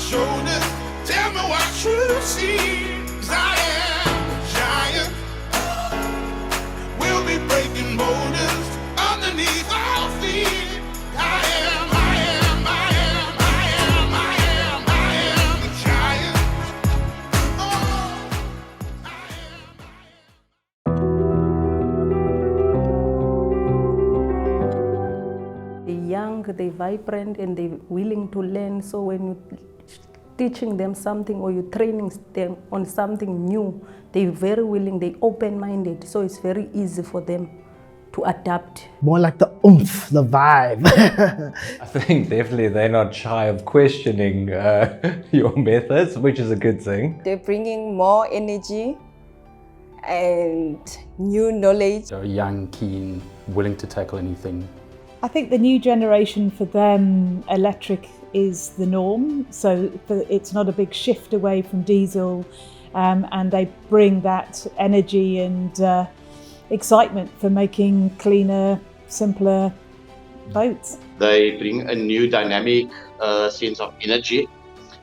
shoulders. Tell me what you see. 'Cause I am a giant. We'll be breaking borders underneath our feet. I am a giant. Oh, They're young, they're vibrant, and they're willing to learn. So when you're teaching them something or you're training them on something new, they're very willing, they're open-minded. So it's very easy for them to adapt. More like the oomph, the vibe. I think definitely they're not shy of questioning your methods, which is a good thing. They're bringing more energy and new knowledge. They're young, keen, willing to tackle anything. I think the new generation, for them, electric is the norm. So it's not a big shift away from diesel, and they bring that energy and excitement for making cleaner, simpler boats. They bring a new dynamic sense of energy,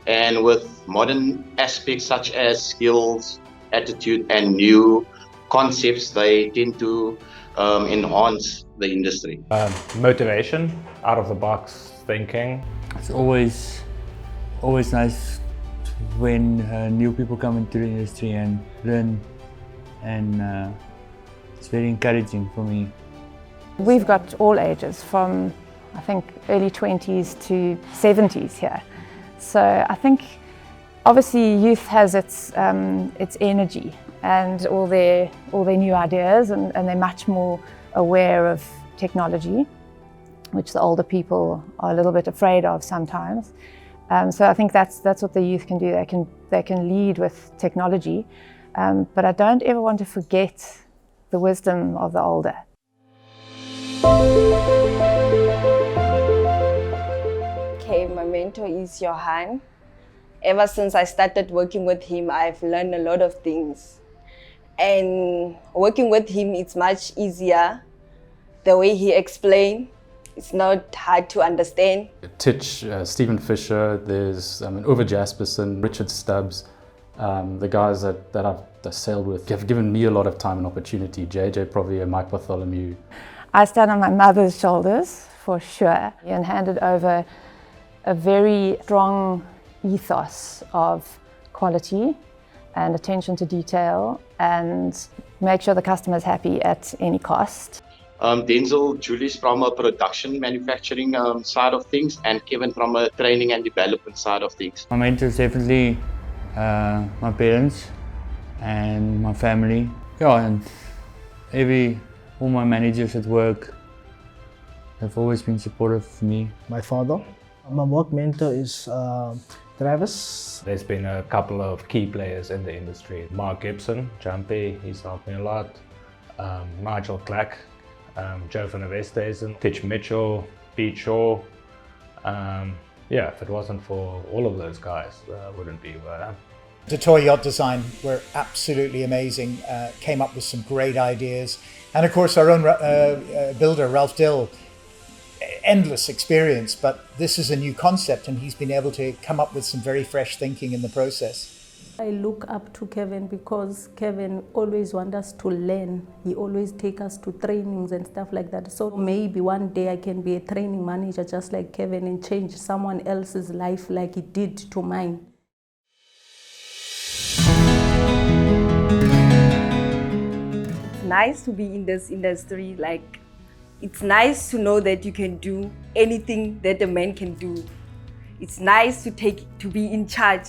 and with modern aspects such as skills, attitude and new concepts, they tend to enhance the industry. Motivation, out of the box thinking. It's always nice when new people come into the industry and learn, and it's very encouraging for me. We've got all ages, from I think early 20s to 70s here. So I think obviously youth has its energy and all their new ideas, and they're much more aware of technology, which the older people are a little bit afraid of sometimes. So I think that's what the youth can do. They can lead with technology, but I don't ever want to forget the wisdom of the older. Okay, my mentor is Johan. Ever since I started working with him, I've learned a lot of things. And working with him, it's much easier. The way he explains, it's not hard to understand. Titch, Stephen Fisher, there's Uwe Jasperson, Richard Stubbs, the guys that I've sailed with have given me a lot of time and opportunity. JJ Provier, Mike Bartholomew. I stand on my mother's shoulders for sure, and handed over a very strong ethos of quality and attention to detail, and make sure the customer's happy at any cost. Denzel, Julius from a production manufacturing side of things, and Kevin from a training and development side of things. My mentor is definitely my parents and my family. Yeah, and all my managers at work have always been supportive of me. My father. My work mentor is Travis. There's been a couple of key players in the industry. Mark Gibson, Jumpy, he's helped me a lot. Nigel Clack, Joe van der Westhuizen, Titch Mitchell, Pete Shaw. Yeah, if it wasn't for all of those guys, I wouldn't be where I am. The toy yacht design were absolutely amazing, came up with some great ideas. And of course our own builder, Ralph Dill, endless experience, but this is a new concept and he's been able to come up with some very fresh thinking in the process. I look up to Kevin because Kevin always wants us to learn. He always takes us to trainings and stuff like that. So maybe one day I can be a training manager just like Kevin and change someone else's life like he did to mine. It's nice to be in this industry. Like, it's nice to know that you can do anything that a man can do. It's nice to be in charge.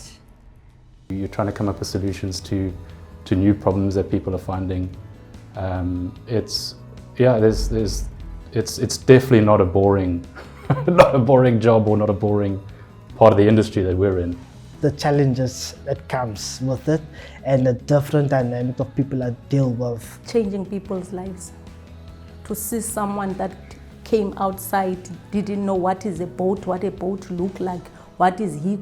You're trying to come up with solutions to new problems that people are finding. It's definitely not a boring job or not a boring part of the industry that we're in. The challenges that comes with it and the different dynamic of people I deal with. Changing people's lives. To see someone that came outside, didn't know what is a boat, what a boat look like, what is he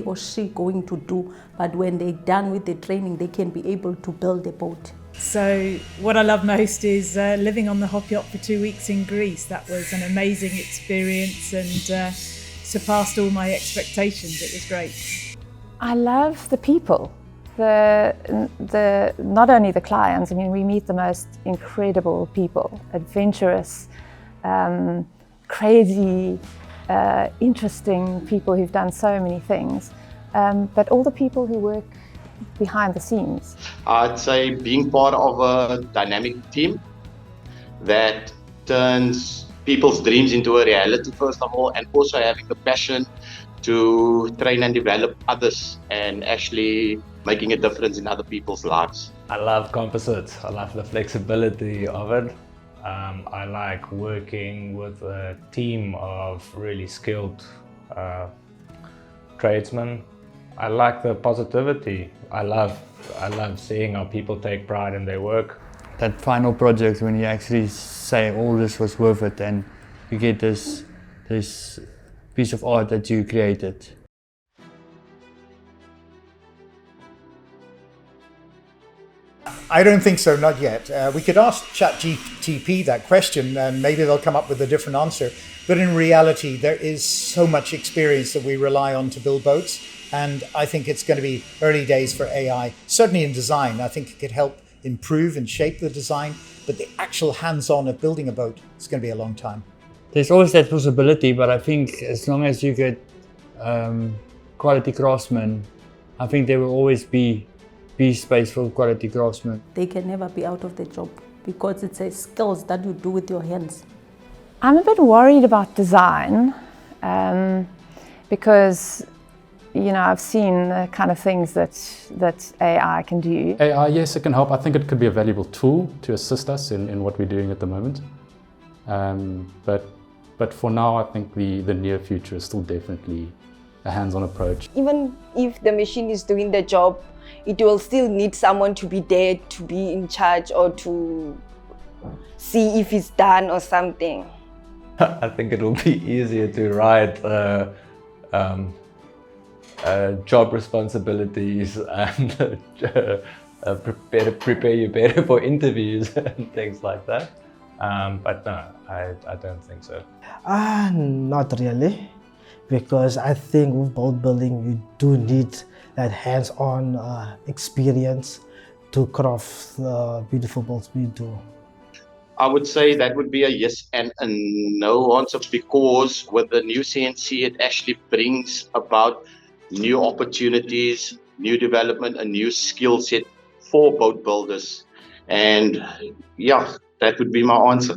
or she going to do, but when they're done with the training, they can be able to build a boat. So what I love most is living on the hop yacht for 2 weeks in Greece. That was an amazing experience, and surpassed all my expectations. It was great. I love the people. Not only the clients, I mean, we meet the most incredible people, adventurous, crazy, interesting people who've done so many things, but all the people who work behind the scenes. I'd say being part of a dynamic team that turns people's dreams into a reality, first of all, and also having the passion to train and develop others and actually making a difference in other people's lives. I love composites. I love the flexibility of it. I like working with a team of really skilled tradesmen. I like the positivity. I love seeing how people take pride in their work. That final project when you actually say all this was worth it and you get this piece of art that you created. I don't think so, not yet. We could ask ChatGPT that question and maybe they'll come up with a different answer. But in reality, there is so much experience that we rely on to build boats. And I think it's going to be early days for AI, certainly in design. I think it could help improve and shape the design, but the actual hands-on of building a boat is going to be a long time. There's always that possibility, but I think as long as you get quality craftsmen, I think there will always be space for quality craftsmen. They can never be out of the job because it's a skills that you do with your hands. I'm a bit worried about design because, you know, I've seen the kind of things that AI can do. AI, yes, it can help. I think it could be a valuable tool to assist us in what we're doing at the moment. But for now, I think the near future is still definitely a hands-on approach. Even if the machine is doing the job, it will still need someone to be there, to be in charge, or to see if it's done or something. I think it will be easier to write job responsibilities and prepare you better for interviews and things like that. But no, I don't think so. Not really, because I think with boat building you do need that hands-on experience to craft the beautiful boats we do. I would say that would be a yes and a no answer, because with the new CNC, it actually brings about new opportunities, new development, a new skill set for boat builders. And yeah, that would be my answer.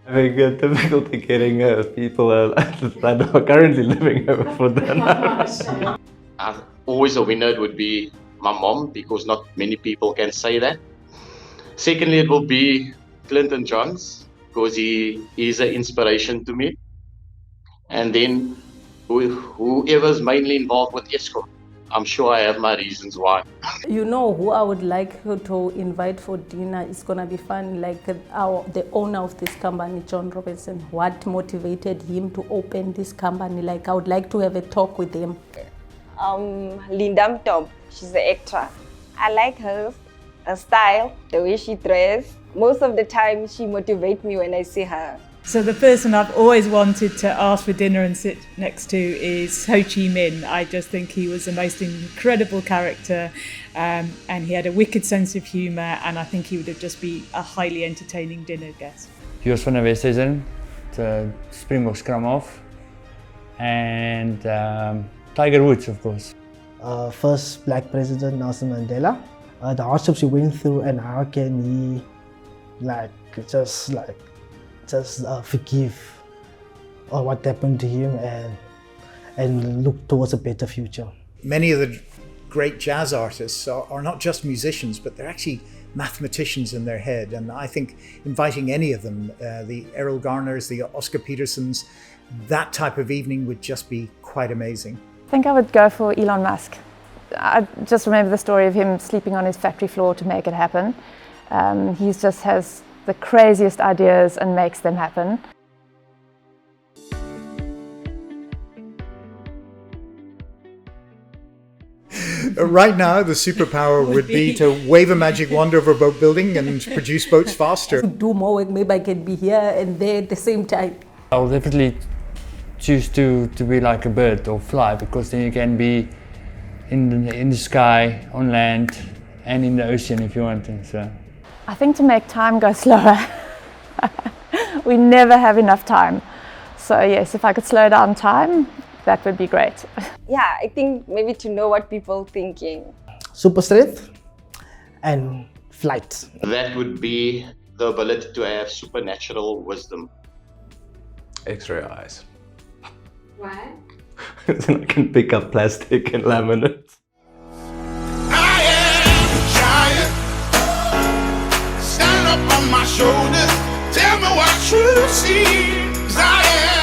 Having difficulty getting people that are currently living over for dinner. Always a winner would be my mom, because not many people can say that. Secondly, it will be Clinton Johns, because he is an inspiration to me. And then whoever's mainly involved with ESCOM, I'm sure I have my reasons why. You know who I would like to invite for dinner? It's gonna be fun, like the owner of this company, John Robertson. What motivated him to open this company? Like, I would like to have a talk with him. Linda Mtop, she's the actor. I like her style, the way she dresses. Most of the time she motivates me when I see her. So the person I've always wanted to ask for dinner and sit next to is Ho Chi Minh. I just think he was the most incredible character, and he had a wicked sense of humour, and I think he would have just been a highly entertaining dinner guest. Jos van der Westhuizen, the Springbok scrum off, and Tiger Woods, of course. First Black President Nelson Mandela. The hardships he went through, and how can he just forgive what happened to him and look towards a better future. Many of the great jazz artists are not just musicians, but they're actually mathematicians in their head. And I think inviting any of them, the Errol Garners, the Oscar Petersons, that type of evening would just be quite amazing. I think I would go for Elon Musk. I just remember the story of him sleeping on his factory floor to make it happen. He just has the craziest ideas and makes them happen. Right now, the superpower would be to wave a magic wand over boat building and produce boats faster. To do more work, maybe I can be here and there at the same time. I'll definitely choose to be like a bird or fly, because then you can be in the sky, on land, and in the ocean if you want to. So I think to make time go slower. We never have enough time. So yes, if I could slow down time, that would be great. Yeah, I think maybe to know what people thinking. Super strength and flight. That would be the ability to have supernatural wisdom. X-ray eyes. Why? Then I can pick up plastic and laminate. I am a giant. Stand up on my shoulders. Tell me what you see. 'Cause I am